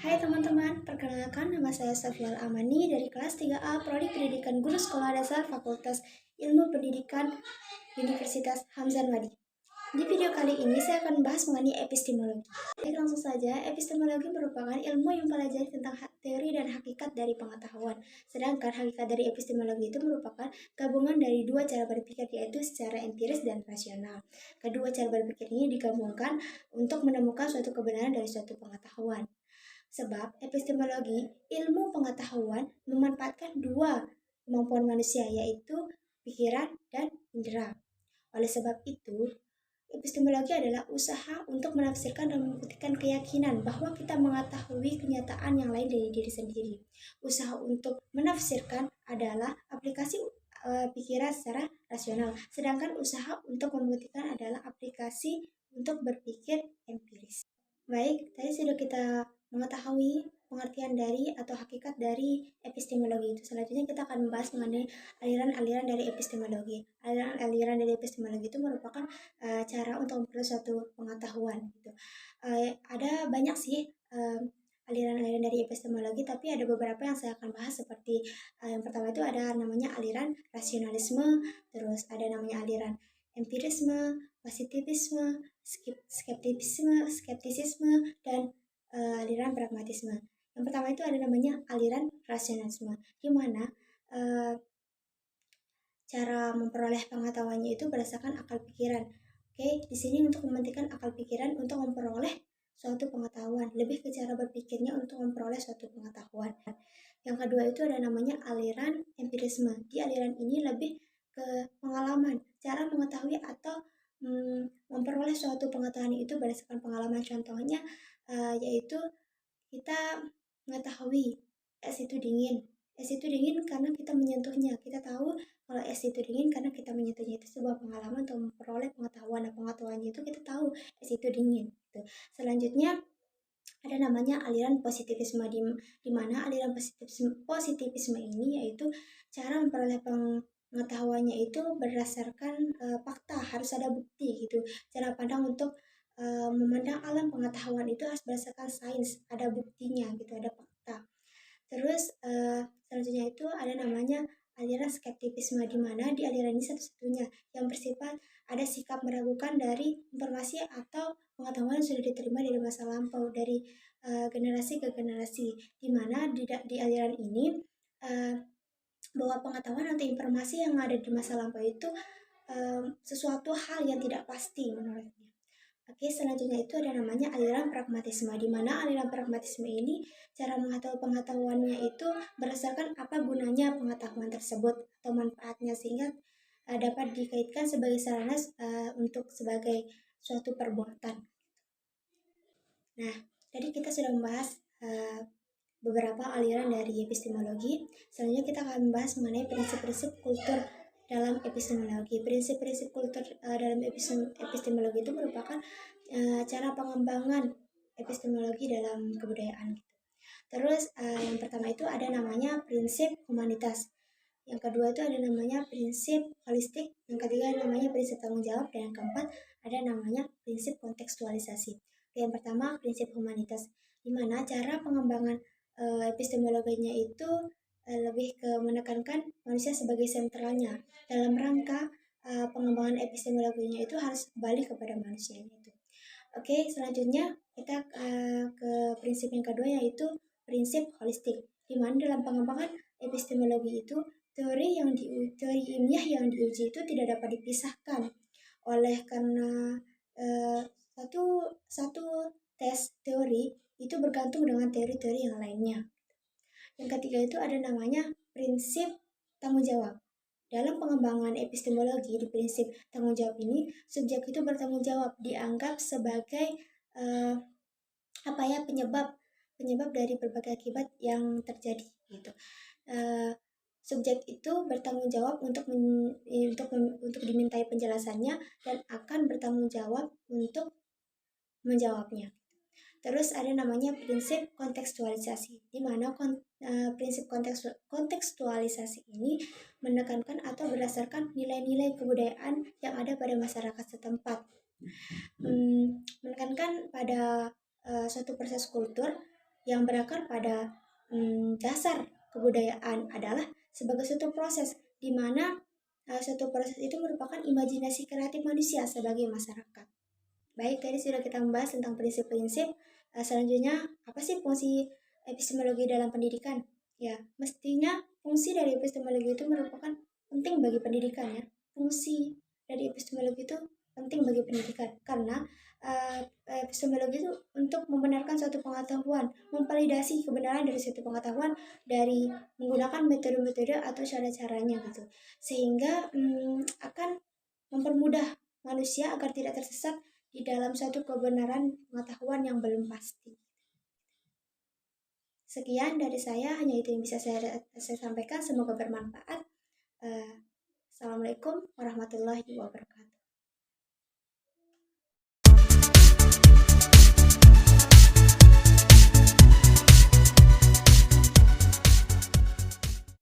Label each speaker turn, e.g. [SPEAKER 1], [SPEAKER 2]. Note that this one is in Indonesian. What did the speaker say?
[SPEAKER 1] Hai teman-teman, perkenalkan nama saya Safial Amani dari kelas 3A Prodi Pendidikan Guru Sekolah Dasar Fakultas Ilmu Pendidikan Universitas Hamzah Madi. Di video kali ini saya akan membahas mengenai epistemologi. Baik, langsung saja, epistemologi merupakan ilmu yang mempelajari tentang teori dan hakikat dari pengetahuan. Sedangkan hakikat dari epistemologi itu merupakan gabungan dari dua cara berpikir, yaitu secara empiris dan rasional. Kedua cara berpikir ini digabungkan untuk menemukan suatu kebenaran dari suatu pengetahuan. Sebab epistemologi, ilmu pengetahuan, memanfaatkan dua kemampuan manusia, yaitu pikiran dan indera. Oleh sebab itu, epistemologi adalah usaha untuk menafsirkan dan membuktikan keyakinan bahwa kita mengetahui kenyataan yang lain dari diri sendiri. Usaha untuk menafsirkan adalah aplikasi pikiran secara rasional, sedangkan usaha untuk membuktikan adalah aplikasi untuk berpikir empiris. Baik, tadi sudah kita mengetahui pengertian dari atau hakikat dari epistemologi itu. Selanjutnya kita akan membahas mengenai aliran-aliran dari epistemologi. Aliran-aliran dari epistemologi itu merupakan cara untuk memperoleh suatu pengetahuan. Gitu. Ada banyak sih aliran-aliran dari epistemologi, tapi ada beberapa yang saya akan bahas seperti yang pertama itu ada namanya aliran rasionalisme, terus ada namanya aliran empirisme, positivisme, skeptisisme, dan aliran pragmatisme. Yang pertama itu ada namanya aliran rasionalisme, di mana cara memperoleh pengetahuannya itu berdasarkan akal pikiran. Oke, di sini untuk mementingkan akal pikiran untuk memperoleh suatu pengetahuan, lebih ke cara berpikirnya untuk memperoleh suatu pengetahuan. Yang kedua itu ada namanya aliran empirisme. Di aliran ini lebih ke pengalaman, cara mengetahui atau memperoleh suatu pengetahuan itu berdasarkan pengalaman. Contohnya yaitu kita mengetahui es itu dingin. Es itu dingin karena kita menyentuhnya. Kita tahu kalau es itu dingin karena kita menyentuhnya. Itu sebuah pengalaman untuk memperoleh pengetahuan. Nah, pengetahuannya itu kita tahu es itu dingin. Gitu. Selanjutnya ada namanya aliran positivisme, di mana aliran positivisme ini yaitu cara memperoleh pengetahuannya itu berdasarkan fakta, harus ada bukti gitu. Cara pandang untuk memandang alam pengetahuan itu harus berdasarkan sains, ada buktinya gitu, ada fakta. Terus selanjutnya itu ada namanya aliran skeptisisme, di mana di aliran ini satu-satunya yang bersifat ada sikap meragukan dari informasi atau pengetahuan yang sudah diterima dari masa lampau, dari generasi ke generasi, di mana di aliran ini bahwa pengetahuan atau informasi yang ada di masa lampau itu sesuatu hal yang tidak pasti menurutnya. Oke, selanjutnya itu ada namanya aliran pragmatisme, di mana aliran pragmatisme ini cara mengetahui pengetahuannya itu berdasarkan apa gunanya pengetahuan tersebut atau manfaatnya, sehingga dapat dikaitkan sebagai sarana untuk sebagai suatu perbuatan. Nah, tadi kita sudah membahas beberapa aliran dari epistemologi. Selanjutnya kita akan membahas mengenai prinsip-prinsip kultur dalam epistemologi. Prinsip-prinsip kultur dalam epistemologi itu merupakan cara pengembangan epistemologi dalam kebudayaan. Terus yang pertama itu ada namanya prinsip humanitas. Yang kedua itu ada namanya prinsip holistik. Yang ketiga namanya prinsip tanggung jawab. Dan yang keempat ada namanya prinsip kontekstualisasi. Yang pertama prinsip humanitas, di mana cara pengembangan epistemologinya itu lebih ke menekankan manusia sebagai sentralnya. Dalam rangka pengembangan epistemologinya itu harus kembali kepada manusia itu. Oke, selanjutnya kita ke prinsip yang kedua, yaitu prinsip holistik, di mana dalam pengembangan epistemologi itu teori ilmiah yang diuji itu tidak dapat dipisahkan oleh karena satu tes teori itu bergantung dengan teori-teori yang lainnya. Yang ketiga itu ada namanya prinsip tanggung jawab. Dalam pengembangan epistemologi, di prinsip tanggung jawab ini, subjek itu bertanggung jawab, dianggap sebagai penyebab dari berbagai akibat yang terjadi gitu. Subjek itu bertanggung jawab untuk dimintai penjelasannya dan akan bertanggung jawab untuk menjawabnya. Terus ada namanya prinsip kontekstualisasi, di mana prinsip kontekstualisasi ini menekankan atau berdasarkan nilai-nilai kebudayaan yang ada pada masyarakat setempat. Menekankan pada suatu proses kultur yang berakar pada dasar kebudayaan adalah sebagai suatu proses di mana suatu proses itu merupakan imajinasi kreatif manusia sebagai masyarakat. Baik, tadi sudah kita membahas tentang prinsip-prinsip. Selanjutnya, apa sih fungsi epistemologi dalam pendidikan? Ya, mestinya fungsi dari epistemologi itu merupakan penting bagi pendidikan ya. Fungsi dari epistemologi itu penting bagi pendidikan karena epistemologi itu untuk membenarkan suatu pengetahuan, memvalidasi kebenaran dari suatu pengetahuan dari menggunakan metode-metode atau cara-caranya gitu. Sehingga akan mempermudah manusia agar tidak tersesat di dalam suatu kebenaran pengetahuan yang belum pasti. Sekian dari saya, hanya itu yang bisa saya sampaikan. Semoga bermanfaat. Assalamualaikum warahmatullahi wabarakatuh.